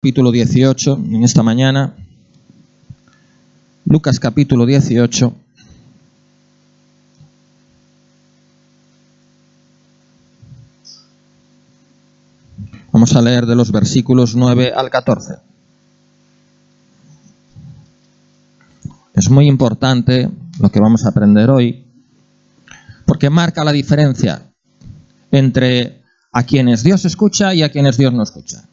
Capítulo 18, en esta mañana. Lucas capítulo 18. Vamos a leer de los versículos 9 al 14. Es muy importante lo que vamos a aprender hoy, porque marca la diferencia entre a quienes Dios escucha y a quienes Dios no escucha.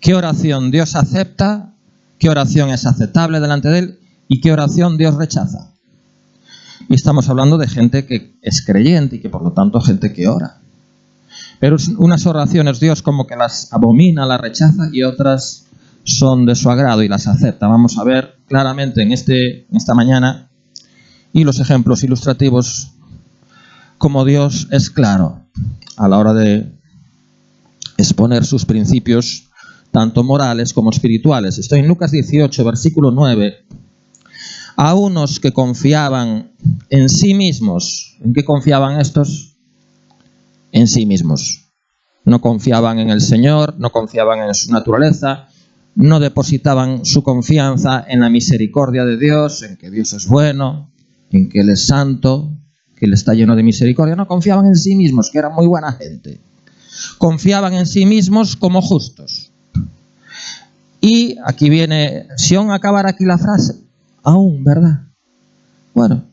¿Qué oración Dios acepta? ¿Qué oración es aceptable delante de Él? ¿Y qué oración Dios rechaza? Y estamos hablando de gente que es creyente y que por lo tanto gente que ora. Pero unas oraciones Dios como que las abomina, las rechaza, y otras son de su agrado y las acepta. Vamos a ver claramente en esta mañana, y los ejemplos ilustrativos, cómo Dios es claro a la hora de exponer sus principios tanto morales como espirituales. Estoy en Lucas 18, versículo 9. A unos que confiaban en sí mismos. ¿En qué confiaban estos? En sí mismos. No confiaban en el Señor, no confiaban en su naturaleza, no depositaban su confianza en la misericordia de Dios, en que Dios es bueno, en que Él es santo, que Él está lleno de misericordia. No confiaban en sí mismos, que eran muy buena gente. Confiaban en sí mismos como justos. Y aquí viene, si aún acabar aquí la frase, aún, ¿verdad? Bueno,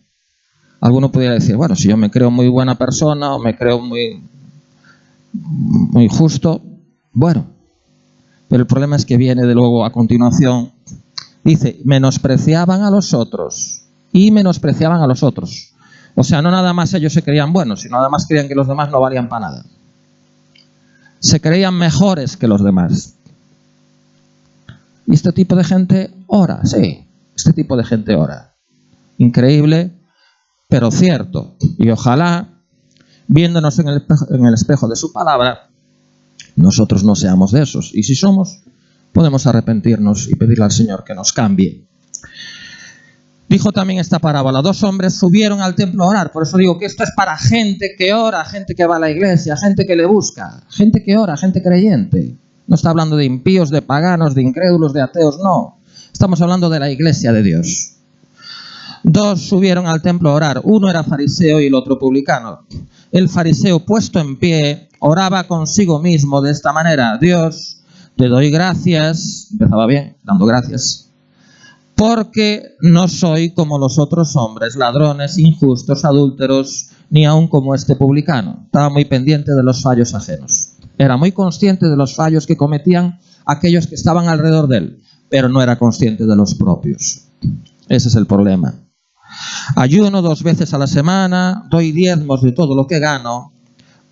alguno pudiera decir, bueno, si yo me creo muy buena persona o me creo muy justo, bueno, pero el problema es que viene de luego a continuación, dice, menospreciaban a los otros y menospreciaban a los otros. O sea, no nada más ellos se creían buenos, sino nada más creían que los demás no valían para nada. Se creían mejores que los demás. Y este tipo de gente ora, sí, este tipo de gente ora. Increíble, pero cierto. Y ojalá, viéndonos en el espejo de su palabra, nosotros no seamos de esos. Y si somos, podemos arrepentirnos y pedirle al Señor que nos cambie. Dijo también esta parábola, 2 hombres subieron al templo a orar. Por eso digo que esto es para gente que ora, gente que va a la iglesia, gente que le busca, gente que ora, gente creyente. No está hablando de impíos, de paganos, de incrédulos, de ateos, no. Estamos hablando de la iglesia de Dios. 2 subieron al templo a orar. Uno era fariseo y el otro publicano. El fariseo, puesto en pie, oraba consigo mismo de esta manera. Dios, te doy gracias. Empezaba bien, dando gracias. Porque no soy como los otros hombres, ladrones, injustos, adúlteros, ni aun como este publicano. Estaba muy pendiente de los fallos ajenos. Era muy consciente de los fallos que cometían aquellos que estaban alrededor de él, pero no era consciente de los propios. Ese es el problema. Ayuno 2 veces a la semana, doy diezmos de todo lo que gano,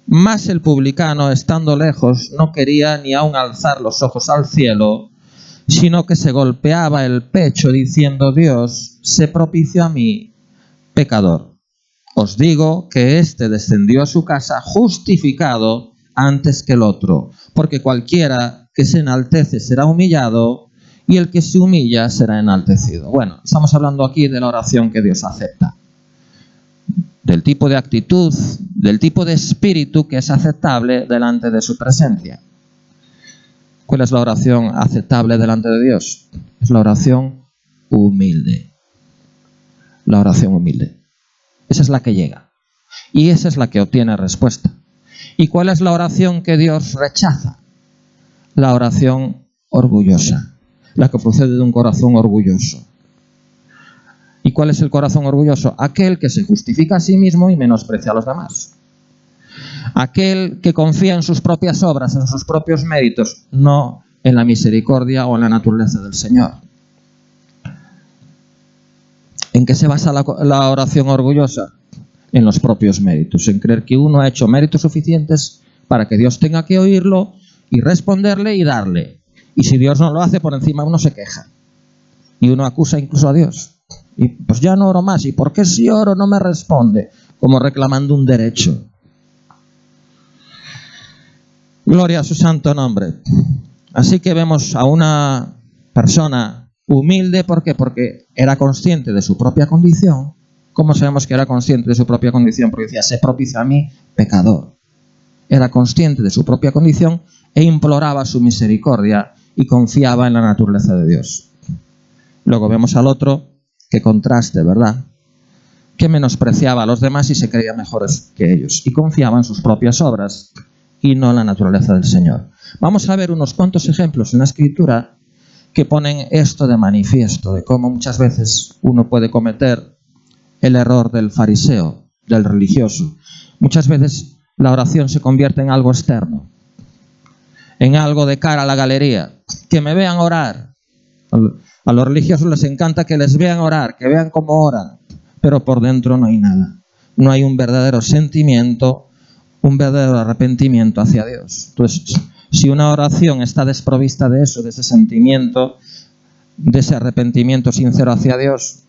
mas el publicano, estando lejos, no quería ni aun alzar los ojos al cielo, sino que se golpeaba el pecho diciendo, Dios, sé propicio a mí, pecador. Os digo que éste descendió a su casa justificado antes que el otro, porque cualquiera que se enaltece será humillado, y el que se humilla será enaltecido. Bueno, estamos hablando aquí de la oración que Dios acepta, del tipo de actitud, del tipo de espíritu que es aceptable delante de su presencia. ¿Cuál es la oración aceptable delante de Dios? Es la oración humilde. La oración humilde. Esa es la que llega. Y esa es la que obtiene respuesta. ¿Y cuál es la oración que Dios rechaza? La oración orgullosa, la que procede de un corazón orgulloso. ¿Y cuál es el corazón orgulloso? Aquel que se justifica a sí mismo y menosprecia a los demás. Aquel que confía en sus propias obras, en sus propios méritos, no en la misericordia o en la naturaleza del Señor. ¿En qué se basa la oración orgullosa? En los propios méritos, en creer que uno ha hecho méritos suficientes para que Dios tenga que oírlo y responderle y darle. Y si Dios no lo hace, por encima uno se queja. Y uno acusa incluso a Dios. Y pues ya no oro más. ¿Y por qué si oro no me responde? Como reclamando un derecho. Gloria a su santo nombre. Así que vemos a una persona humilde. ¿Por qué? Porque era consciente de su propia condición. ¿Cómo sabemos que era consciente de su propia condición? Porque decía, sé propicio a mí, pecador. Era consciente de su propia condición e imploraba su misericordia y confiaba en la naturaleza de Dios. Luego vemos al otro, que contraste, ¿verdad? Que menospreciaba a los demás y se creía mejores que ellos y confiaba en sus propias obras y no en la naturaleza del Señor. Vamos a ver unos cuantos ejemplos en la Escritura que ponen esto de manifiesto, de cómo muchas veces uno puede cometer el error del fariseo, del religioso. Muchas veces la oración se convierte en algo externo, en algo de cara a la galería. Que me vean orar. A los religiosos les encanta que les vean orar, que vean cómo oran, pero por dentro no hay nada. No hay un verdadero sentimiento, un verdadero arrepentimiento hacia Dios. Entonces, si una oración está desprovista de eso, de ese sentimiento, de ese arrepentimiento sincero hacia Dios,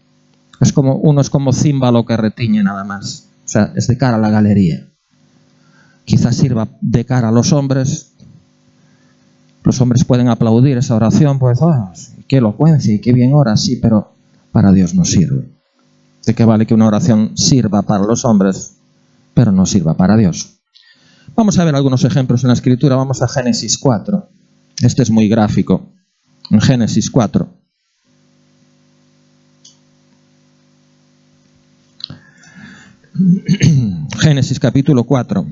uno es como címbalo que retiñe nada más. O sea, es de cara a la galería. Quizás sirva de cara a los hombres. Los hombres pueden aplaudir esa oración, pues, qué elocuencia y qué bien ora, sí, pero para Dios no sirve. ¿De qué vale que una oración sirva para los hombres, pero no sirva para Dios? Vamos a ver algunos ejemplos en la Escritura. Vamos a Génesis 4. Este es muy gráfico. En Génesis 4. Génesis capítulo 4.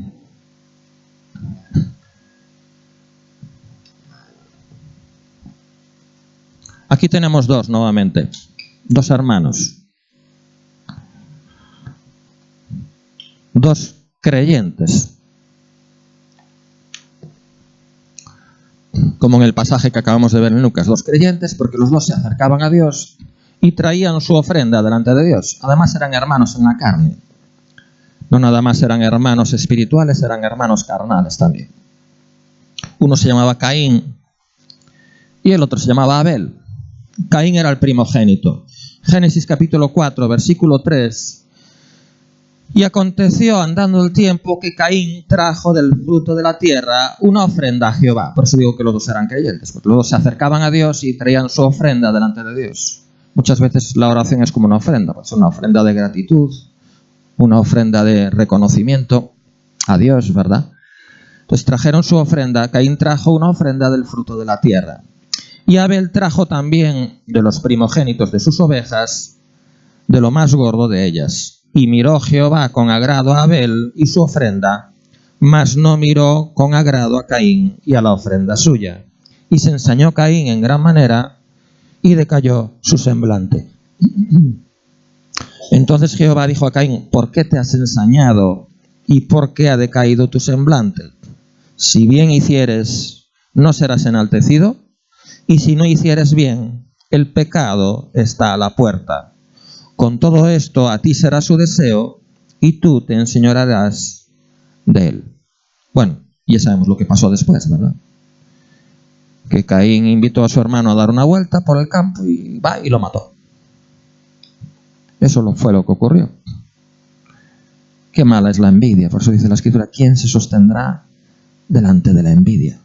Aquí tenemos dos nuevamente, dos hermanos, dos creyentes, como en el pasaje que acabamos de ver en Lucas, dos creyentes porque los dos se acercaban a Dios y traían su ofrenda delante de Dios. Además eran hermanos en la carne, no nada más eran hermanos espirituales, eran hermanos carnales también. Uno se llamaba Caín y el otro se llamaba Abel. Caín era el primogénito. Génesis capítulo 4, versículo 3. Y aconteció andando el tiempo que Caín trajo del fruto de la tierra una ofrenda a Jehová. Por eso digo que los dos eran creyentes, porque los dos se acercaban a Dios y traían su ofrenda delante de Dios. Muchas veces la oración es como una ofrenda, pues una ofrenda de gratitud, una ofrenda de reconocimiento a Dios, ¿verdad? Entonces trajeron su ofrenda. Caín trajo una ofrenda del fruto de la tierra. Y Abel trajo también de los primogénitos de sus ovejas, de lo más gordo de ellas. Y miró Jehová con agrado a Abel y su ofrenda, mas no miró con agrado a Caín y a la ofrenda suya. Y se ensañó Caín en gran manera y decayó su semblante. Entonces Jehová dijo a Caín: ¿por qué te has ensañado y por qué ha decaído tu semblante? Si bien hicieres, ¿no serás enaltecido? Y si no hicieres bien, el pecado está a la puerta. Con todo esto, a ti será su deseo, y tú te enseñorearás de él. Bueno, ya sabemos lo que pasó después, ¿verdad? Que Caín invitó a su hermano a dar una vuelta por el campo y va y lo mató. Eso fue lo que ocurrió. Qué mala es la envidia. Por eso dice la Escritura: ¿quién se sostendrá delante de la envidia?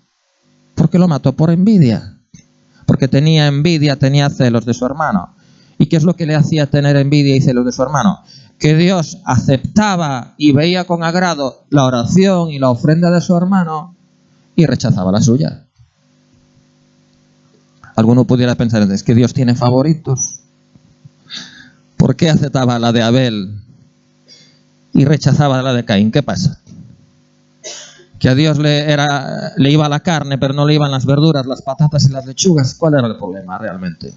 Porque lo mató por envidia. Porque tenía envidia, tenía celos de su hermano. ¿Y qué es lo que le hacía tener envidia y celos de su hermano? Que Dios aceptaba y veía con agrado la oración y la ofrenda de su hermano y rechazaba la suya. Alguno pudiera pensar: ¿es que Dios tiene favoritos? ¿Por qué aceptaba la de Abel y rechazaba la de Caín? ¿Qué pasa? Que a Dios le iba la carne, pero no le iban las verduras, las patatas y las lechugas. ¿Cuál era el problema realmente?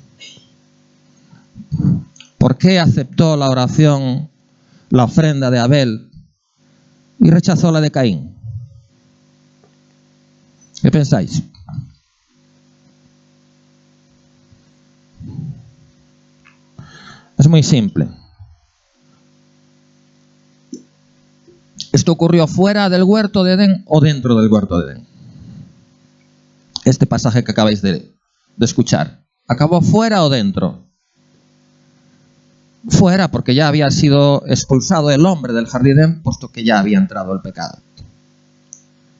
¿Por qué aceptó la oración, la ofrenda de Abel y rechazó la de Caín? ¿Qué pensáis? Es muy simple. ¿Esto ocurrió fuera del huerto de Edén o dentro del huerto de Edén? Este pasaje que acabáis de escuchar, ¿acabó fuera o dentro? Fuera, porque ya había sido expulsado el hombre del jardín de Edén, puesto que ya había entrado el pecado.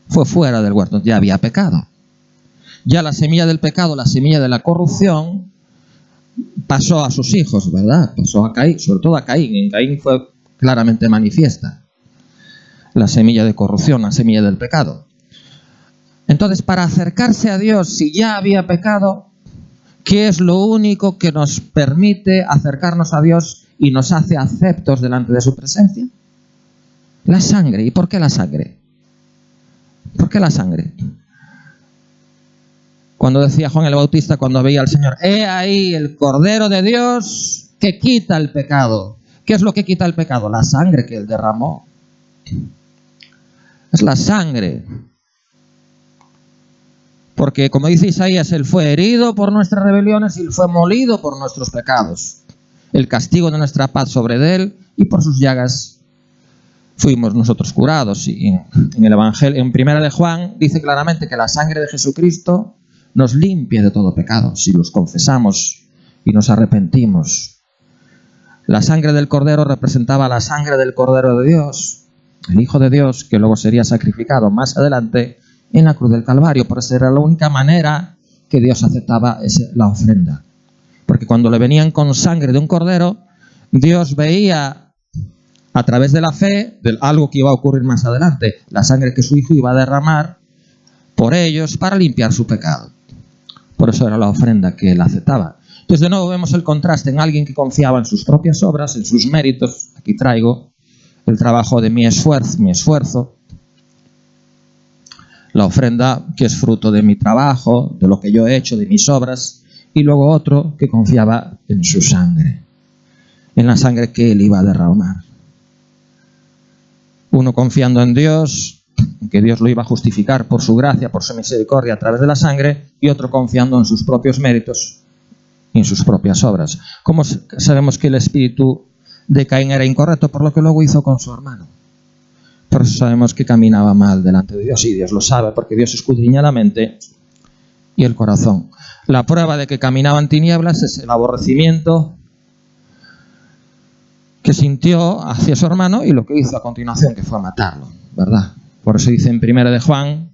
Fue fuera del huerto, ya había pecado. Ya la semilla del pecado, la semilla de la corrupción, pasó a sus hijos, ¿verdad? Pasó a Caín, sobre todo a Caín. En Caín fue claramente manifiesta la semilla de corrupción, la semilla del pecado. Entonces, para acercarse a Dios, si ya había pecado, ¿qué es lo único que nos permite acercarnos a Dios y nos hace aceptos delante de su presencia? La sangre. ¿Y por qué la sangre? ¿Por qué la sangre? Cuando decía Juan el Bautista, cuando veía al Señor, he ahí el Cordero de Dios que quita el pecado. ¿Qué es lo que quita el pecado? La sangre que Él derramó. Es la sangre. Porque, como dice Isaías, Él fue herido por nuestras rebeliones y Él fue molido por nuestros pecados. El castigo de nuestra paz sobre Él, y por sus llagas fuimos nosotros curados. Y en el Evangelio, en Primera de Juan, dice claramente que la sangre de Jesucristo nos limpia de todo pecado, si los confesamos y nos arrepentimos. La sangre del Cordero representaba la sangre del Cordero de Dios, el Hijo de Dios, que luego sería sacrificado más adelante en la cruz del Calvario. Por eso era la única manera que Dios aceptaba la ofrenda. Porque cuando le venían con sangre de un cordero, Dios veía a través de la fe de algo que iba a ocurrir más adelante, la sangre que su Hijo iba a derramar por ellos para limpiar su pecado. Por eso era la ofrenda que Él aceptaba. Entonces, de nuevo vemos el contraste en alguien que confiaba en sus propias obras, en sus méritos. Aquí traigo el trabajo de mi esfuerzo. La ofrenda que es fruto de mi trabajo, de lo que yo he hecho, de mis obras. Y luego otro que confiaba en su sangre, en la sangre que Él iba a derramar. Uno confiando en Dios, en que Dios lo iba a justificar por su gracia, por su misericordia a través de la sangre, y otro confiando en sus propios méritos y en sus propias obras. ¿Cómo sabemos que el espíritu de Caín era incorrecto? Por lo que luego hizo con su hermano. Por eso sabemos que caminaba mal delante de Dios, y Dios lo sabe, porque Dios escudriña la mente y el corazón. La prueba de que caminaba en tinieblas es el aborrecimiento que sintió hacia su hermano y lo que hizo a continuación, que fue matarlo, ¿verdad? Por eso dice en Primera de Juan,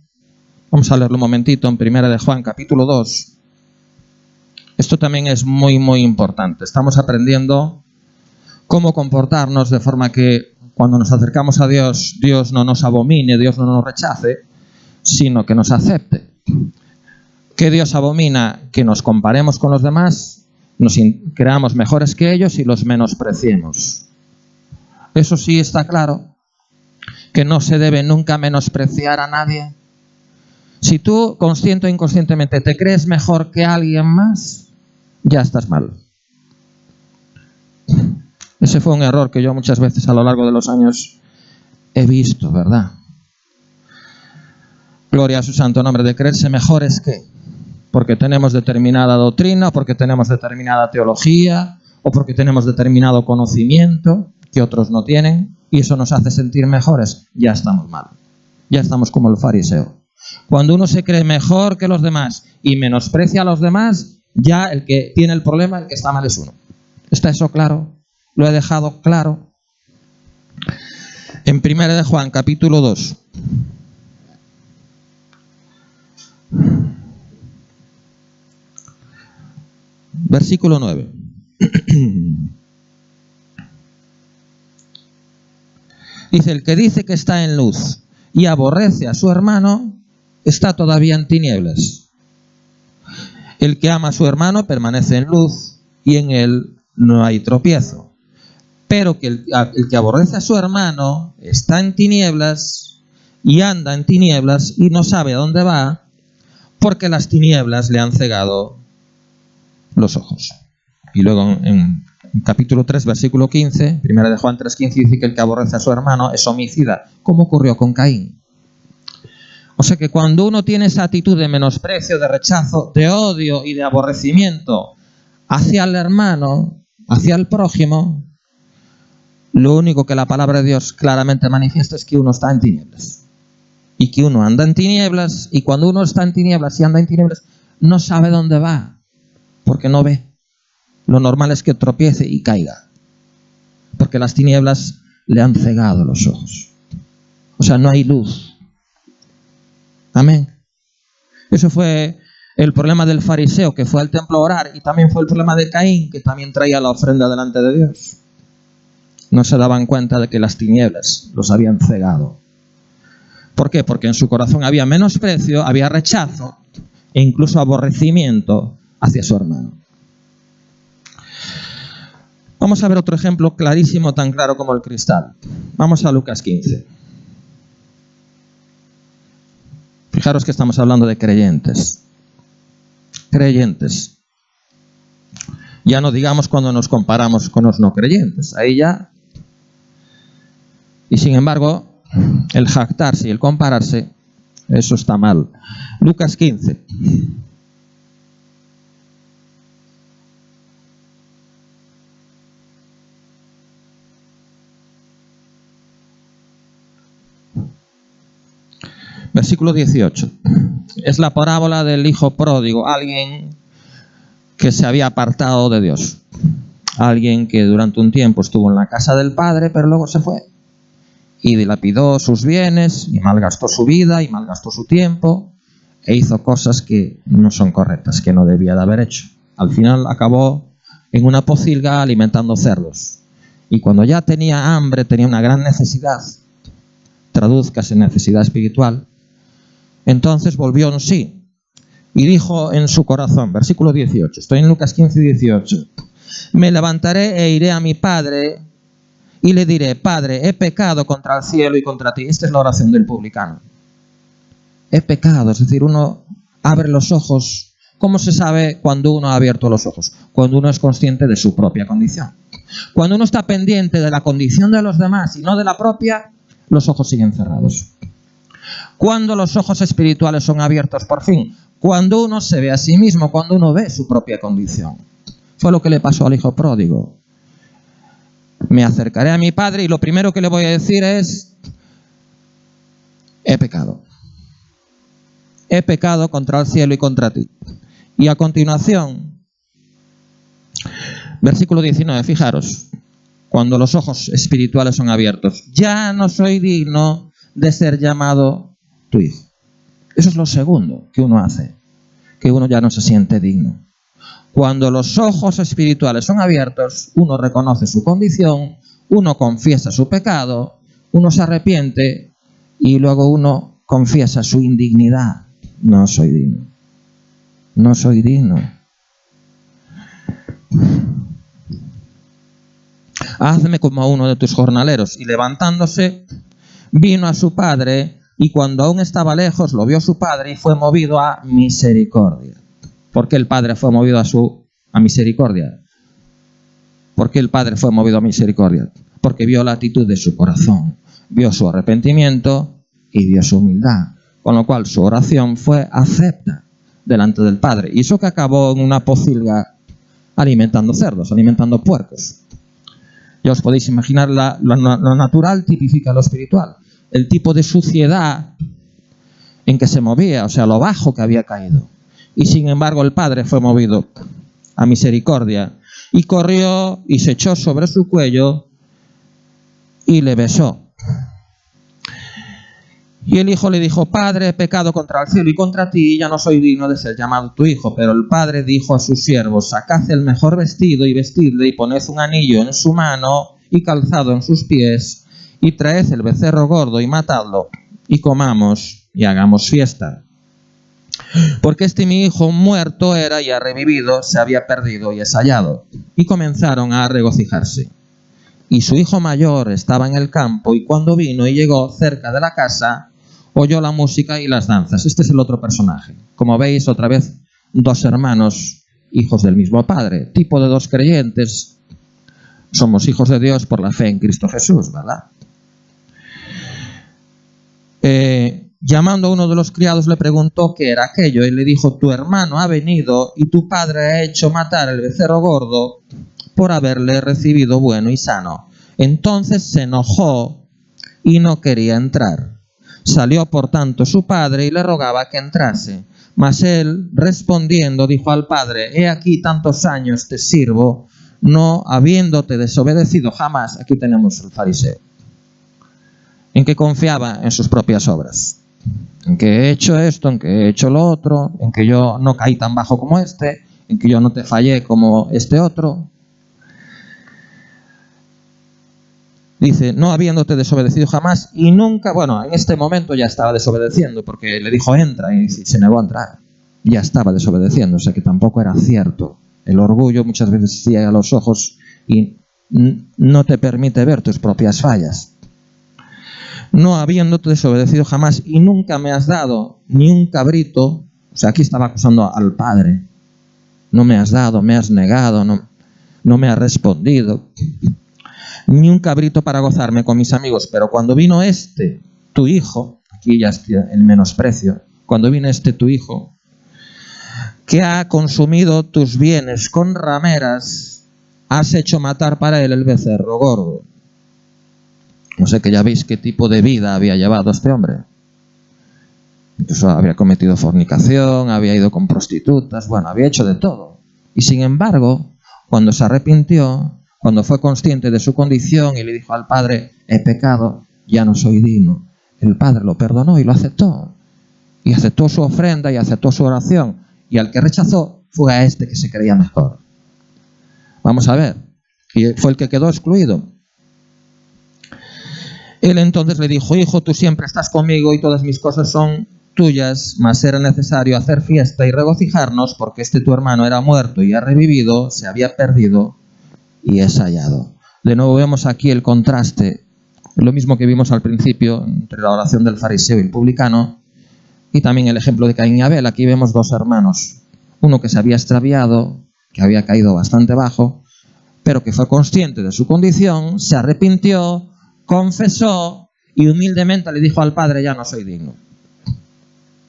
vamos a leerlo un momentito, en Primera de Juan, capítulo 2. Esto también es muy, muy importante. Estamos aprendiendo cómo comportarnos de forma que cuando nos acercamos a Dios, Dios no nos abomine, Dios no nos rechace, sino que nos acepte. ¿Qué Dios abomina? Que nos comparemos con los demás, nos creamos mejores que ellos y los menospreciemos. Eso sí está claro, que no se debe nunca menospreciar a nadie. Si tú, consciente o inconscientemente, te crees mejor que alguien más, ya estás mal. Ese fue un error que yo muchas veces a lo largo de los años he visto, ¿verdad? Gloria a su santo nombre. De creerse mejores que, porque tenemos determinada doctrina, porque tenemos determinada teología, o porque tenemos determinado conocimiento que otros no tienen, y eso nos hace sentir mejores. Ya estamos mal. Ya estamos como el fariseo. Cuando uno se cree mejor que los demás y menosprecia a los demás, ya el que tiene el problema, el que está mal es uno. ¿Está eso claro? Lo he dejado claro. En Primera de Juan, capítulo 2. Versículo 9. Dice, el que dice que está en luz y aborrece a su hermano, está todavía en tinieblas. El que ama a su hermano permanece en luz y en él no hay tropiezo. Pero que el que aborrece a su hermano está en tinieblas y anda en tinieblas y no sabe a dónde va, porque las tinieblas le han cegado los ojos. Y luego en capítulo 3, versículo 15, Primera de Juan 3:15, dice que el que aborrece a su hermano es homicida, como ocurrió con Caín. O sea que cuando uno tiene esa actitud de menosprecio, de rechazo, de odio y de aborrecimiento hacia el hermano, hacia el prójimo, lo único que la palabra de Dios claramente manifiesta es que uno está en tinieblas. Y que uno anda en tinieblas, y cuando uno está en tinieblas y anda en tinieblas, no sabe dónde va, porque no ve. Lo normal es que tropiece y caiga, porque las tinieblas le han cegado los ojos. O sea, no hay luz. Amén. Eso fue el problema del fariseo, que fue al templo a orar, y también fue el problema de Caín, que también traía la ofrenda delante de Dios. No se daban cuenta de que las tinieblas los habían cegado. ¿Por qué? Porque en su corazón había menosprecio, había rechazo e incluso aborrecimiento hacia su hermano. Vamos a ver otro ejemplo clarísimo, tan claro como el cristal. Vamos a Lucas 15. Fijaros que estamos hablando de creyentes. Creyentes. Ya no digamos cuando nos comparamos con los no creyentes. Ahí ya. Y sin embargo, el jactarse y el compararse, eso está mal. Lucas 15. Versículo 18. Es la parábola del hijo pródigo, alguien que se había apartado de Dios. Alguien que durante un tiempo estuvo en la casa del padre, pero luego se fue. Y dilapidó sus bienes, y malgastó su vida, y malgastó su tiempo, e hizo cosas que no son correctas, que no debía de haber hecho. Al final acabó en una pocilga alimentando cerdos. Y cuando ya tenía hambre, tenía una gran necesidad, tradúzcase necesidad espiritual, entonces volvió en sí y dijo en su corazón, versículo 18, estoy en Lucas 15, 18, me levantaré e iré a mi padre y le diré, Padre, he pecado contra el cielo y contra ti. Esta es la oración del publicano. He pecado, es decir, uno abre los ojos. ¿Cómo se sabe cuando uno ha abierto los ojos? Cuando uno es consciente de su propia condición. Cuando uno está pendiente de la condición de los demás y no de la propia, los ojos siguen cerrados. Cuando los ojos espirituales son abiertos por fin, cuando uno se ve a sí mismo, cuando uno ve su propia condición. Fue lo que le pasó al hijo pródigo. Me acercaré a mi padre y lo primero que le voy a decir es, he pecado. He pecado contra el cielo y contra ti. Y a continuación, versículo 19, fijaros, cuando los ojos espirituales son abiertos, ya no soy digno de ser llamado tu hijo. Eso es lo segundo que uno hace, que uno ya no se siente digno. Cuando los ojos espirituales son abiertos, uno reconoce su condición, uno confiesa su pecado, uno se arrepiente y luego uno confiesa su indignidad. No soy digno. No soy digno. Hazme como uno de tus jornaleros. Y levantándose, vino a su padre, y cuando aún estaba lejos, lo vio su padre y fue movido a misericordia. ¿Por qué el padre fue movido a misericordia? ¿Por qué el padre fue movido a misericordia? Porque vio la actitud de su corazón, vio su arrepentimiento y vio su humildad. Con lo cual su oración fue acepta delante del padre. Y eso que acabó en una pocilga alimentando cerdos, alimentando puercos. Ya os podéis imaginar, lo natural tipifica lo espiritual. El tipo de suciedad en que se movía, o sea, lo bajo que había caído. Y sin embargo el padre fue movido a misericordia y corrió y se echó sobre su cuello y le besó. Y el hijo le dijo, Padre, he pecado contra el cielo y contra ti, y ya no soy digno de ser llamado tu hijo. Pero el padre dijo a sus siervos, sacad el mejor vestido y vestidle, y poned un anillo en su mano y calzado en sus pies, y traed el becerro gordo y matadlo, y comamos y hagamos fiesta. Porque este mi hijo muerto era y ha revivido, se había perdido y es hallado. Y comenzaron a regocijarse. Y su hijo mayor estaba en el campo, y cuando vino y llegó cerca de la casa, oyó la música y las danzas. Este es el otro personaje. Como veis, otra vez, dos hermanos, hijos del mismo padre, tipo de dos creyentes. Somos hijos de Dios por la fe en Cristo Jesús, ¿verdad? Llamando a uno de los criados le preguntó qué era aquello. Él le dijo, tu hermano ha venido y tu padre ha hecho matar el becerro gordo por haberle recibido bueno y sano. Entonces se enojó y no quería entrar. Salió por tanto su padre y le rogaba que entrase. Mas él, respondiendo, dijo al padre, he aquí tantos años te sirvo, no habiéndote desobedecido jamás. Aquí tenemos el fariseo, en que confiaba en sus propias obras. En que he hecho esto, en que he hecho lo otro, en que yo no caí tan bajo como este, en que yo no te fallé como este otro. Dice, no habiéndote desobedecido jamás y nunca, bueno, en este momento ya estaba desobedeciendo porque le dijo entra y se negó a entrar. Ya estaba desobedeciendo, o sea que tampoco era cierto. El orgullo muchas veces ciega los ojos y no te permite ver tus propias fallas. No habiéndote desobedecido jamás y nunca me has dado ni un cabrito, o sea, aquí estaba acusando al Padre. No me has dado, me has negado, no me has respondido. Ni un cabrito para gozarme con mis amigos, pero cuando vino tu hijo, aquí ya está el menosprecio, cuando vino tu hijo, que ha consumido tus bienes con rameras, has hecho matar para él el becerro gordo. No sé, que ya veis qué tipo de vida había llevado este hombre. Incluso había cometido fornicación, había ido con prostitutas, bueno, había hecho de todo. Y sin embargo, cuando se arrepintió, cuando fue consciente de su condición y le dijo al Padre, he pecado, ya no soy digno, el Padre lo perdonó y lo aceptó. Y aceptó su ofrenda y aceptó su oración. Y al que rechazó fue a que se creía mejor. Vamos a ver, y fue el que quedó excluido. Él entonces le dijo, hijo, tú siempre estás conmigo y todas mis cosas son tuyas, mas era necesario hacer fiesta y regocijarnos porque tu hermano era muerto y ha revivido, se había perdido y es hallado. De nuevo vemos aquí el contraste, lo mismo que vimos al principio entre la oración del fariseo y el publicano, y también el ejemplo de Caín y Abel. Aquí vemos dos hermanos, uno que se había extraviado, que había caído bastante bajo, pero que fue consciente de su condición, se arrepintió, confesó y humildemente le dijo al Padre, ya no soy digno.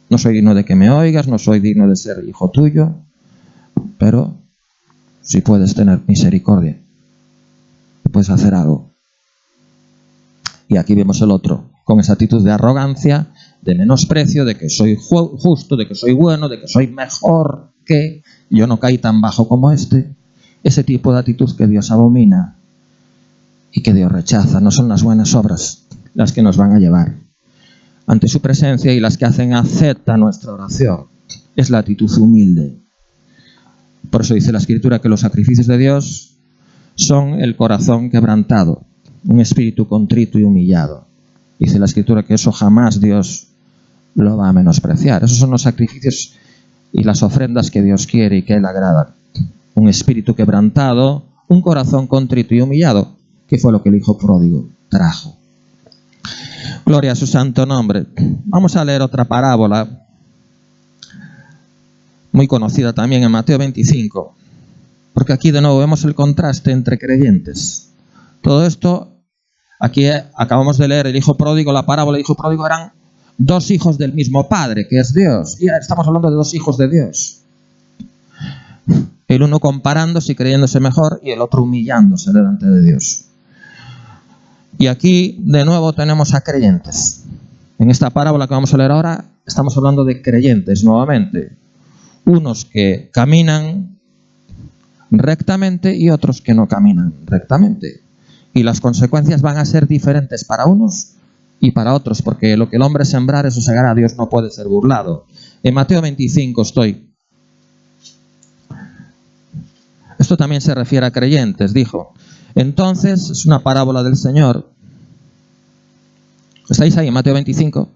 No soy digno de que me oigas, no soy digno de ser hijo tuyo, pero si puedes tener misericordia, puedes hacer algo. Y aquí vemos el otro, con esa actitud de arrogancia, de menosprecio, de que soy justo, de que soy bueno, de que soy mejor que yo, no caí tan bajo como ese tipo de actitud que Dios abomina y que Dios rechaza. No son las buenas obras las que nos van a llevar ante su presencia y las que hacen acepta nuestra oración. Es la actitud humilde. Por eso dice la Escritura que los sacrificios de Dios son el corazón quebrantado, un espíritu contrito y humillado. Dice la Escritura que eso jamás Dios lo va a menospreciar. Esos son los sacrificios y las ofrendas que Dios quiere y que Él agrada. Un espíritu quebrantado, un corazón contrito y humillado, que fue lo que el hijo pródigo trajo. Gloria a su santo nombre. Vamos a leer otra parábola, muy conocida también en Mateo 25, porque aquí de nuevo vemos el contraste entre creyentes. Todo esto, aquí acabamos de leer el hijo pródigo, la parábola del hijo pródigo eran dos hijos del mismo padre, que es Dios. Y estamos hablando de dos hijos de Dios. El uno comparándose y creyéndose mejor y el otro humillándose delante de Dios. Y aquí de nuevo tenemos a creyentes. En esta parábola que vamos a leer ahora estamos hablando de creyentes nuevamente. Unos que caminan rectamente y otros que no caminan rectamente. Y las consecuencias van a ser diferentes para unos y para otros, porque lo que el hombre sembrar, eso segará. Dios no puede ser burlado. En Mateo 25 estoy. Esto también se refiere a creyentes, dijo. Entonces, es una parábola del Señor. ¿Estáis ahí en Mateo 25?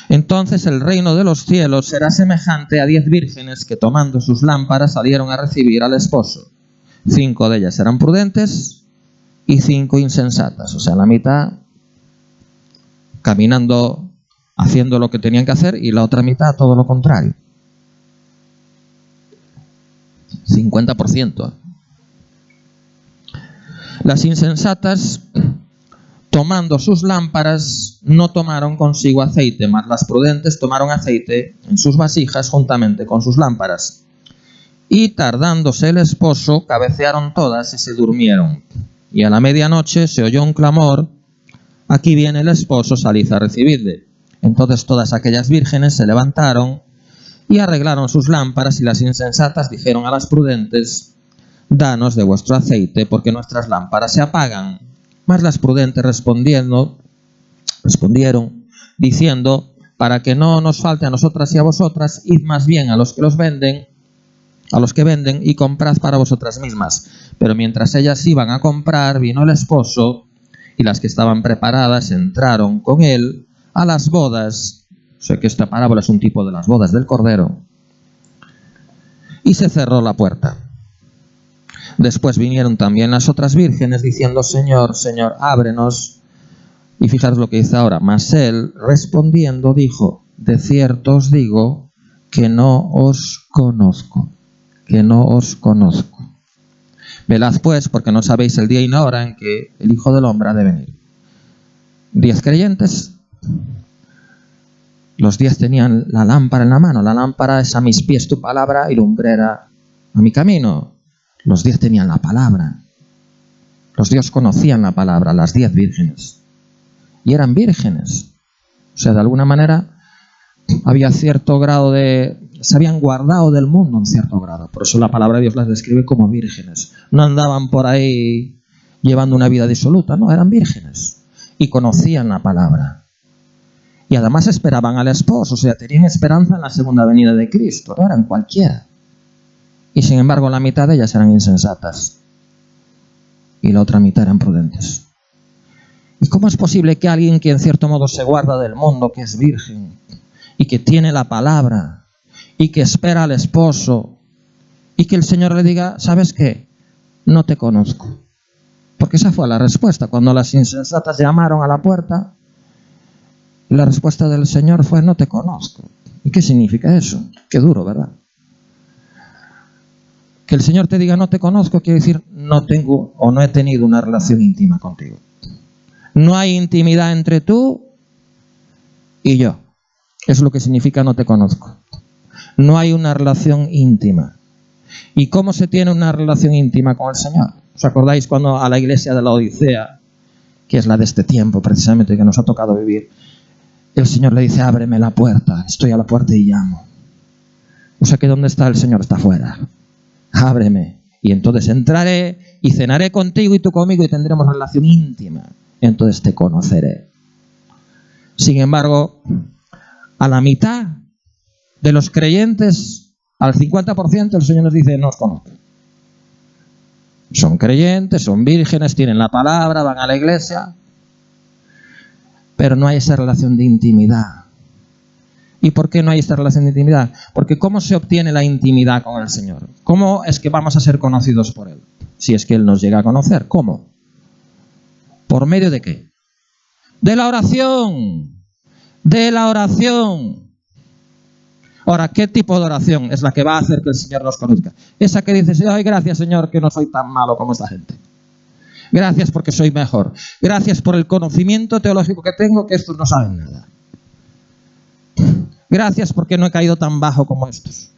Entonces el reino de los cielos será semejante a 10 vírgenes que tomando sus lámparas salieron a recibir al esposo. 5 de ellas eran prudentes y 5 insensatas. O sea, la mitad caminando, haciendo lo que tenían que hacer y la otra mitad todo lo contrario. 50%. Las insensatas, tomando sus lámparas, no tomaron consigo aceite, mas las prudentes tomaron aceite en sus vasijas juntamente con sus lámparas. Y tardándose el esposo, cabecearon todas y se durmieron. Y a la medianoche se oyó un clamor: aquí viene el esposo, salid a recibirle. Entonces todas aquellas vírgenes se levantaron y arreglaron sus lámparas, y las insensatas dijeron a las prudentes: danos de vuestro aceite, porque nuestras lámparas se apagan. Mas las prudentes respondieron, diciendo: para que no nos falte a nosotras y a vosotras, id más bien a los que venden y comprad para vosotras mismas. Pero mientras ellas iban a comprar, vino el esposo, y las que estaban preparadas entraron con él a las bodas. O sea que esta parábola es un tipo de las bodas del Cordero. Y se cerró la puerta. Después vinieron también las otras vírgenes diciendo: Señor, Señor, ábrenos. Y fijaros lo que dice ahora. Mas él, respondiendo, dijo: de cierto os digo que no os conozco, que no os conozco. Velad pues, porque no sabéis el día y la hora en que el Hijo del Hombre ha de venir. 10 creyentes. Los 10 tenían la lámpara en la mano. La lámpara es a mis pies tu palabra y lumbrera a mi camino. Los 10 tenían la palabra. Los 10 conocían la palabra, las 10 vírgenes. Y eran vírgenes. O sea, de alguna manera había cierto grado de... se habían guardado del mundo en cierto grado. Por eso la palabra de Dios las describe como vírgenes. No andaban por ahí llevando una vida disoluta, no, eran vírgenes. Y conocían la palabra. Y además esperaban al esposo, o sea, tenían esperanza en la segunda venida de Cristo, no eran cualquiera. Y sin embargo la mitad de ellas eran insensatas. Y la otra mitad eran prudentes. ¿Y cómo es posible que alguien que en cierto modo se guarda del mundo, que es virgen, y que tiene la palabra, y que espera al esposo, y que el Señor le diga: ¿sabes qué? No te conozco? Porque esa fue la respuesta. Cuando las insensatas llamaron a la puerta, la respuesta del Señor fue: no te conozco. ¿Y qué significa eso? Qué duro, ¿verdad? Que el Señor te diga: no te conozco, quiere decir no tengo o no he tenido una relación íntima contigo. No hay intimidad entre tú y yo. Es lo que significa no te conozco. No hay una relación íntima. ¿Y cómo se tiene una relación íntima con el Señor? ¿Os acordáis cuando a la iglesia de la Odisea, que es la de este tiempo precisamente que nos ha tocado vivir, el Señor le dice: ábreme la puerta, estoy a la puerta y llamo? O sea que ¿dónde está el Señor? Está afuera. Ábreme, y entonces entraré y cenaré contigo y tú conmigo y tendremos relación íntima. Entonces te conoceré. Sin embargo, a la mitad de los creyentes, al 50%, el Señor nos dice: no os conozco. Son creyentes, son vírgenes, tienen la palabra, van a la iglesia, pero no hay esa relación de intimidad. ¿Y por qué no hay esta relación de intimidad? Porque ¿cómo se obtiene la intimidad con el Señor? ¿Cómo es que vamos a ser conocidos por Él? Si es que Él nos llega a conocer. ¿Cómo? ¿Por medio de qué? De la oración. De la oración. Ahora, ¿qué tipo de oración es la que va a hacer que el Señor nos conozca? Esa que dices: ay, gracias, Señor, que no soy tan malo como esta gente. Gracias porque soy mejor. Gracias por el conocimiento teológico que tengo, que estos no saben nada. Gracias porque no he caído tan bajo como estos.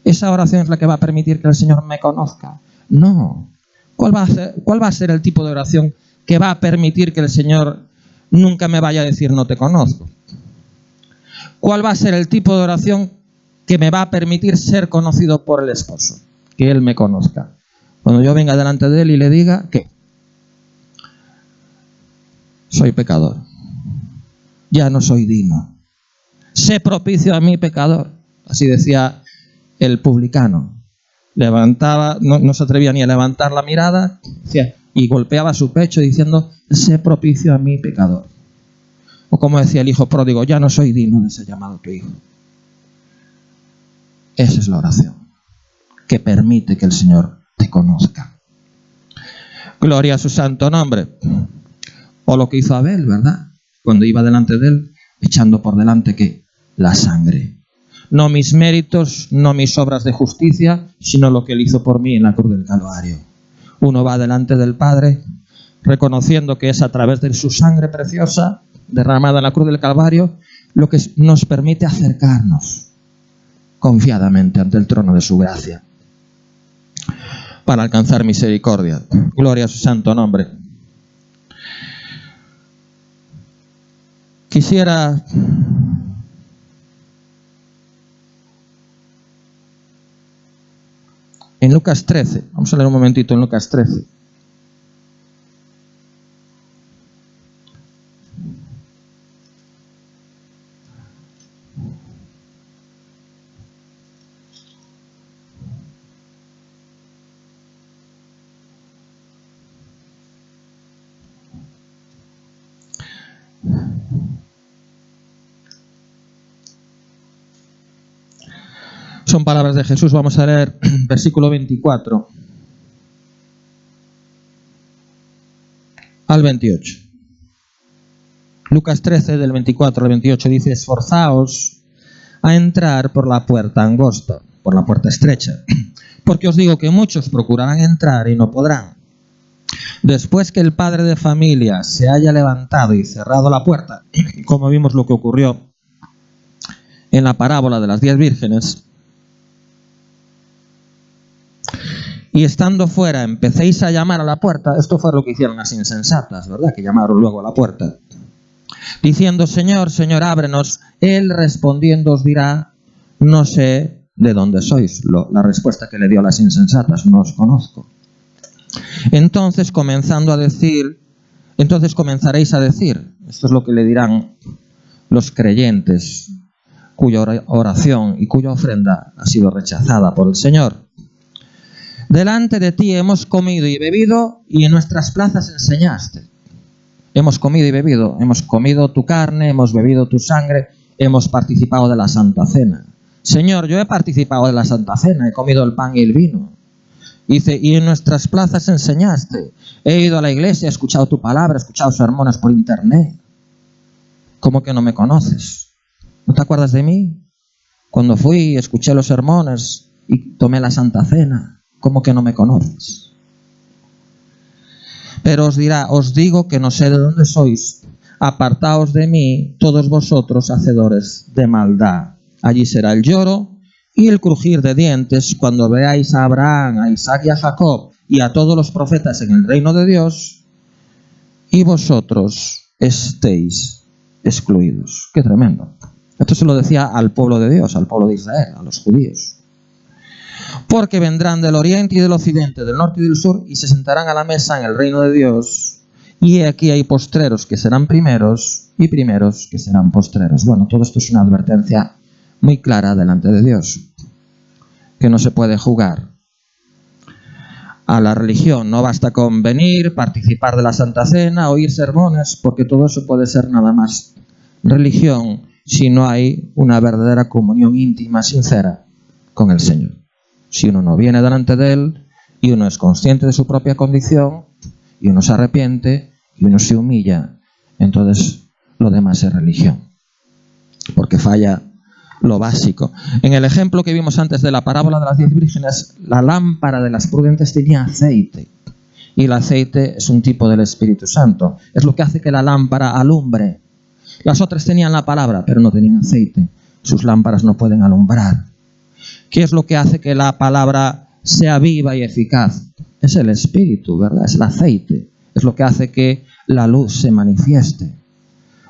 ¿Esa oración es la que va a permitir que el Señor me conozca? No. ¿Cuál va a ser el tipo de oración que va a permitir que el Señor nunca me vaya a decir: no te conozco? ¿Cuál va a ser el tipo de oración que me va a permitir ser conocido por el esposo? Que Él me conozca. Cuando yo venga delante de Él y le diga que soy pecador, ya no soy digno. Sé propicio a mí, pecador. Así decía el publicano. Levantaba, no se atrevía ni a levantar la mirada, decía, y golpeaba su pecho diciendo: sé propicio a mí, pecador. O como decía el hijo pródigo: ya no soy digno de ser llamado tu hijo. Esa es la oración que permite que el Señor te conozca. Gloria a su santo nombre. O lo que hizo Abel, ¿verdad? Cuando iba delante de Él, echando por delante ¿qué? La sangre. No mis méritos, no mis obras de justicia, sino lo que Él hizo por mí en la cruz del Calvario. Uno va delante del Padre, reconociendo que es a través de su sangre preciosa, derramada en la cruz del Calvario, lo que nos permite acercarnos confiadamente ante el trono de su gracia, para alcanzar misericordia. Gloria a su santo nombre. Quisiera en Lucas 13, vamos a leer un momentito en Lucas 13. Son palabras de Jesús. Vamos a leer versículo 24 al 28. Lucas 13, del 24 al 28, dice: esforzaos a entrar por la puerta angosta, por la puerta estrecha, porque os digo que muchos procurarán entrar y no podrán. Después que el padre de familia se haya levantado y cerrado la puerta, como vimos lo que ocurrió en la parábola de las 10 vírgenes, y estando fuera empecéis a llamar a la puerta, esto fue lo que hicieron las insensatas, ¿verdad? Que llamaron luego a la puerta, diciendo: Señor, Señor, ábrenos. Él respondiendo os dirá: no sé de dónde sois. La respuesta que le dio a las insensatas: no os conozco. Entonces comenzaréis a decir, esto es lo que le dirán los creyentes cuya oración y cuya ofrenda ha sido rechazada por el Señor: delante de ti hemos comido y bebido, y en nuestras plazas enseñaste. Hemos comido y bebido, hemos comido tu carne, hemos bebido tu sangre, hemos participado de la Santa Cena. Señor, yo he participado de la Santa Cena, he comido el pan y el vino. Dice: y en nuestras plazas enseñaste. He ido a la iglesia, he escuchado tu palabra, he escuchado sermones por internet. ¿Cómo que no me conoces? ¿No te acuerdas de mí? Cuando fui, escuché los sermones y tomé la Santa Cena. ¿Cómo que no me conoces? Pero os dirá: os digo que no sé de dónde sois. Apartaos de mí, todos vosotros hacedores de maldad. Allí será el lloro y el crujir de dientes cuando veáis a Abraham, a Isaac y a Jacob y a todos los profetas en el reino de Dios, y vosotros estéis excluidos. Qué tremendo. Esto se lo decía al pueblo de Dios, al pueblo de Israel, a los judíos. Porque vendrán del oriente y del occidente, del norte y del sur, y se sentarán a la mesa en el reino de Dios. Y aquí hay postreros que serán primeros, y primeros que serán postreros. Bueno, todo esto es una advertencia muy clara delante de Dios, que no se puede jugar a la religión. No basta con venir, participar de la Santa Cena, oír sermones, porque todo eso puede ser nada más religión si no hay una verdadera comunión íntima, sincera con el Señor. Si uno no viene delante de Él y uno es consciente de su propia condición y uno se arrepiente y uno se humilla, entonces lo demás es religión, porque falla lo básico. En el ejemplo que vimos antes de la parábola de las 10 vírgenes, la lámpara de las prudentes tenía aceite, y el aceite es un tipo del Espíritu Santo, es lo que hace que la lámpara alumbre. Las otras tenían la palabra, pero no tenían aceite. Sus lámparas no pueden alumbrar. ¿Qué es lo que hace que la palabra sea viva y eficaz? Es el Espíritu, ¿verdad? Es el aceite. Es lo que hace que la luz se manifieste.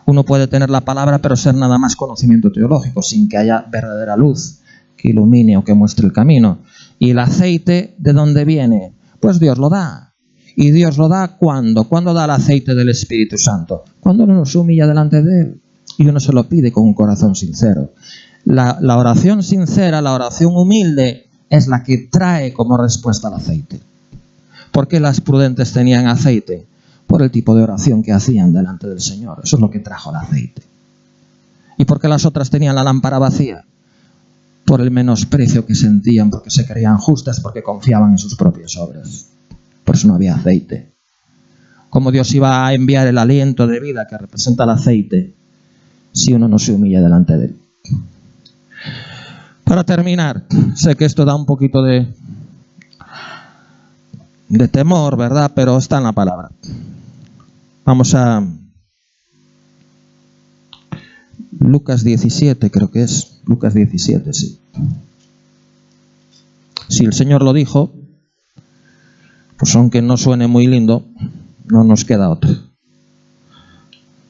Uno puede tener la palabra, pero ser nada más conocimiento teológico, sin que haya verdadera luz que ilumine o que muestre el camino. ¿Y el aceite de dónde viene? Pues Dios lo da. ¿Y Dios lo da cuándo? ¿Cuándo da el aceite del Espíritu Santo? Cuando uno se humilla delante de Él y uno se lo pide con un corazón sincero. La oración sincera, la oración humilde, es la que trae como respuesta el aceite. ¿Por qué las prudentes tenían aceite? Por el tipo de oración que hacían delante del Señor. Eso es lo que trajo el aceite. ¿Y por qué las otras tenían la lámpara vacía? Por el menosprecio que sentían, porque se creían justas, porque confiaban en sus propias obras. Por eso no había aceite. ¿Cómo Dios iba a enviar el aliento de vida que representa el aceite si uno no se humilla delante de Él? Para terminar, sé que esto da un poquito de temor, ¿verdad? Pero está en la palabra. Vamos a Lucas 17, creo que es. Lucas 17, sí. Si el Señor lo dijo, pues aunque no suene muy lindo, no nos queda otra.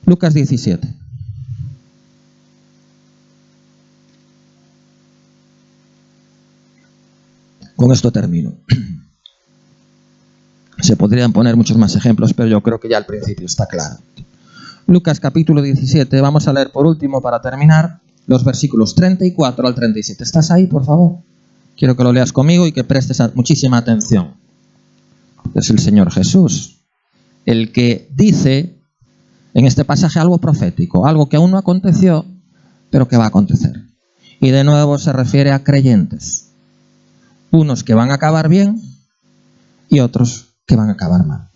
Lucas 17. Con esto termino. Se podrían poner muchos más ejemplos, pero yo creo que ya al principio está claro. Lucas capítulo 17, vamos a leer por último para terminar los versículos 34 al 37. ¿Estás ahí, por favor? Quiero que lo leas conmigo y que prestes muchísima atención. Es el Señor Jesús el que dice en este pasaje algo profético, algo que aún no aconteció, pero que va a acontecer. Y de nuevo se refiere a creyentes. Unos que van a acabar bien y otros que van a acabar mal.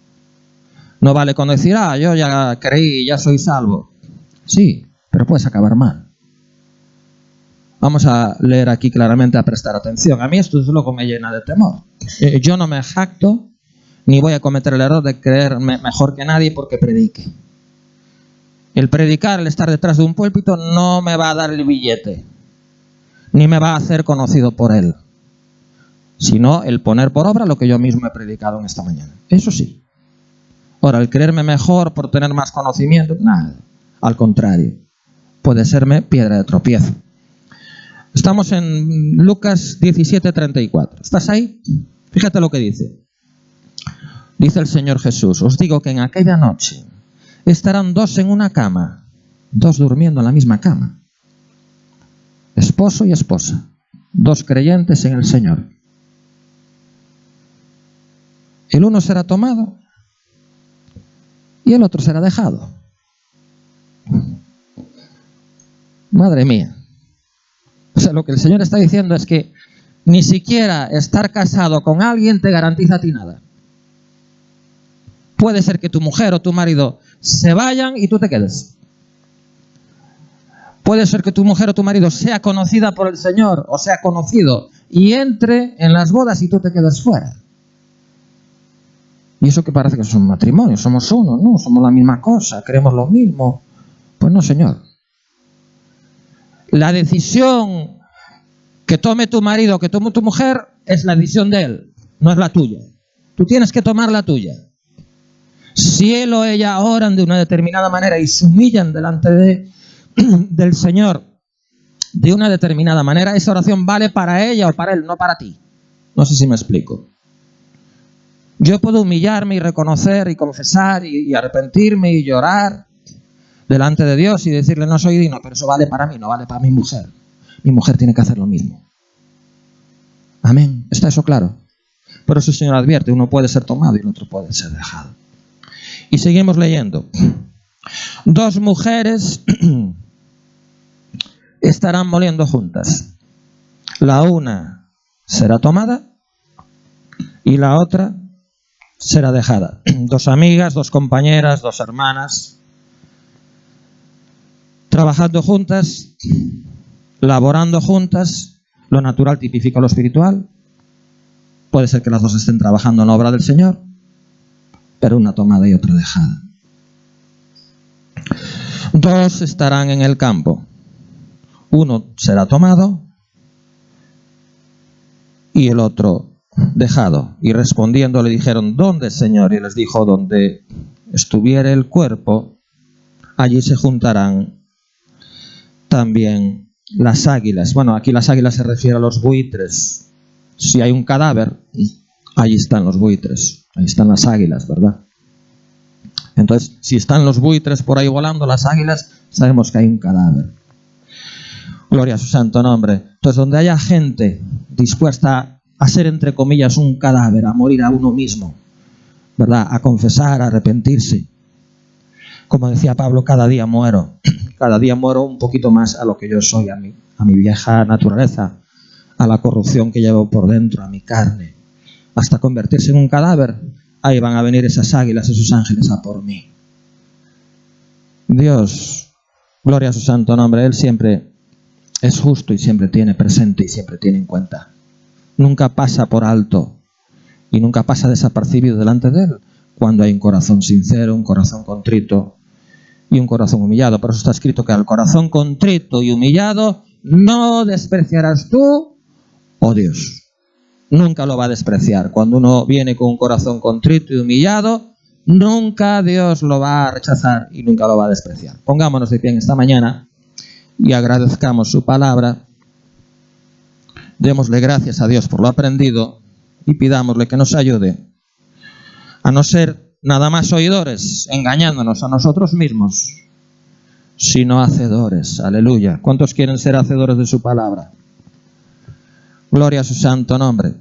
No vale con decir, yo ya creí, ya soy salvo. Sí, pero puedes acabar mal. Vamos a leer aquí claramente, a prestar atención. A mí esto desde luego me llena de temor. Yo no me jacto, ni voy a cometer el error de creerme mejor que nadie porque predique. El predicar, el estar detrás de un púlpito, no me va a dar el billete, ni me va a hacer conocido por él, sino el poner por obra lo que yo mismo he predicado en esta mañana. Eso sí. Ahora, el creerme mejor por tener más conocimiento, nada. Al contrario, puede serme piedra de tropiezo. Estamos en Lucas 17:34. ¿Estás ahí? Fíjate lo que dice. Dice el Señor Jesús: os digo que en aquella noche estarán dos en una cama, dos durmiendo en la misma cama. Esposo y esposa, dos creyentes en el Señor. El uno será tomado y el otro será dejado. Madre mía. O sea, lo que el Señor está diciendo es que ni siquiera estar casado con alguien te garantiza a ti nada. Puede ser que tu mujer o tu marido se vayan y tú te quedes. Puede ser que tu mujer o tu marido sea conocida por el Señor o sea conocido y entre en las bodas y tú te quedes fuera. Y eso que parece que es un matrimonio, somos uno, no, somos la misma cosa, queremos lo mismo. Pues no, Señor. La decisión que tome tu marido, que tome tu mujer, es la decisión de él, no es la tuya. Tú tienes que tomar la tuya. Si él o ella oran de una determinada manera y se humillan delante del Señor de una determinada manera, esa oración vale para ella o para él, no para ti. No sé si me explico. Yo puedo humillarme y reconocer y confesar y arrepentirme y llorar delante de Dios y decirle no soy digno, pero eso vale para mí, no vale para mi mujer. Mi mujer tiene que hacer lo mismo. Amén. ¿Está eso claro? Por eso el Señor advierte, uno puede ser tomado y el otro puede ser dejado. Y seguimos leyendo. Dos mujeres estarán moliendo juntas. La una será tomada y la otra será dejada. Dos amigas, dos compañeras, dos hermanas, trabajando juntas, laborando juntas. Lo natural tipifica lo espiritual. Puede ser que las dos estén trabajando en la obra del Señor, pero una tomada y otra dejada. Dos estarán en el campo. Uno será tomado y el otro dejado. Y respondiendo le dijeron, ¿dónde, Señor? Y les dijo, donde estuviere el cuerpo, allí se juntarán también las águilas. Bueno, aquí las águilas se refiere a los buitres. Si hay un cadáver, allí están los buitres, ahí están las águilas, ¿verdad? Entonces, si están los buitres por ahí volando, las águilas, sabemos que hay un cadáver. Gloria a su santo nombre. Entonces, donde haya gente dispuesta a ser, entre comillas, un cadáver, a morir a uno mismo, ¿verdad? A confesar, a arrepentirse. Como decía Pablo, cada día muero un poquito más a lo que yo soy, a mi vieja naturaleza, a la corrupción que llevo por dentro, a mi carne, hasta convertirse en un cadáver. Ahí van a venir esas águilas, esos ángeles a por mí. Dios, gloria a su santo nombre, Él siempre es justo y siempre tiene presente y siempre tiene en cuenta. Nunca pasa por alto y nunca pasa desapercibido delante de Él cuando hay un corazón sincero, un corazón contrito y un corazón humillado. Por eso está escrito que al corazón contrito y humillado no despreciarás tú, oh Dios. Nunca lo va a despreciar. Cuando uno viene con un corazón contrito y humillado, nunca Dios lo va a rechazar y nunca lo va a despreciar. Pongámonos de pie en esta mañana y agradezcamos su palabra. Démosle gracias a Dios por lo aprendido y pidámosle que nos ayude a no ser nada más oidores, engañándonos a nosotros mismos, sino hacedores. Aleluya. ¿Cuántos quieren ser hacedores de su palabra? Gloria a su santo nombre.